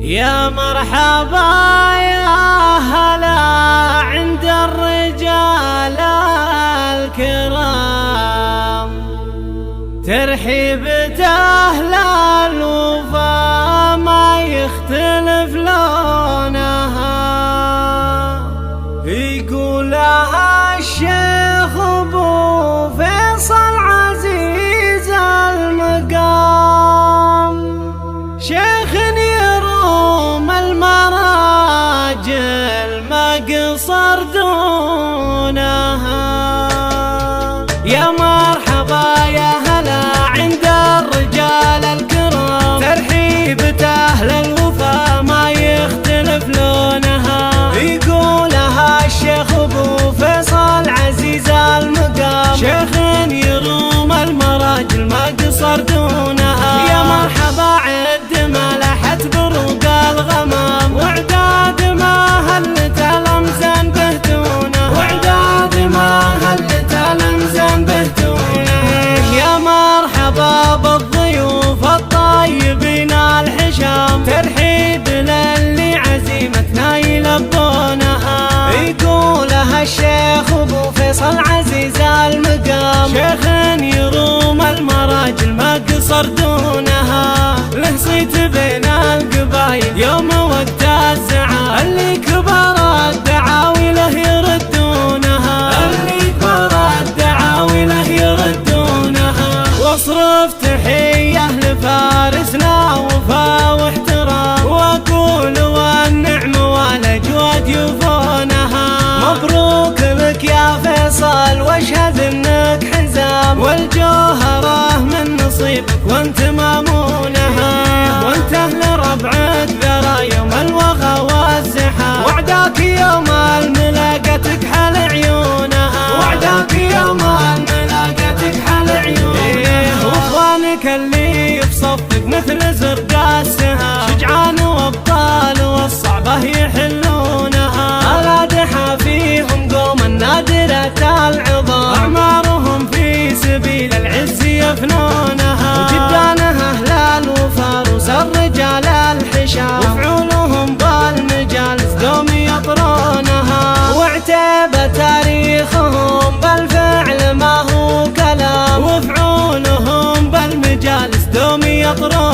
يا مرحبا يا هلا عند الرجال الكرام، ترحيبة أهل الوفا ما يختلف لونها. يقولها الشيخ أبو فيصل عزيز المقام، شيخ يروم المراجل ما قصر دونها. يا مرحبا يا هلا عند الرجال الكرام، ترحيبة أهل الوفا ما يختلف لونها. يقولها الشيخ أبو فيصل عزيز المقام، شيخ يروم المراجل ما قصر دونها. يا مرحبا عد ما لحت بروق الغمام، وعداد ما هلت الأمزان بهتونه، وعداد ما هلت الأمزان بهتونه. يا مرحبا بالضيوف الطيبين الحشام، ترحيب للي عزيمتنا يلبونها. يقولها الشيخ أبو فيصل عزيز المقام، شيخ يروم المراجل ما قصر دونها. له صيت بين القبايل يوم وقت الزعل، اللي كبر الدعاوي له يردونها، اللي كبر الدعاوي له يردونها. واصرف تحية لفارسنا وفا واحترام، واقول والنعم والاجواد يوفونها. مبروك لك يا فيصل واشهد انك حزام، والجوهرة من نصيبك وانت مامونها. وانت اهل ربعة ذرا يوم الوغى والزحام، وعداك يوم الملاقتك حل عيونها، وعداك يوم الملاقتك حل عيونها. واخوانك اللي في صفك مثل زرق السهام، شجعان وابطال والصعبة يحلونها. الادحى فيهم قوم نادرة العظام، اعمارهم في سبيل العز يفنونها. وجدانها اهل الوفا روس الرجال الحشام، وفعولهم بالمجالس دوم يطرونها. واعتاب تاريخهم بالفعل ما هو كلام، وفعولهم بالمجالس دوم يطرونها.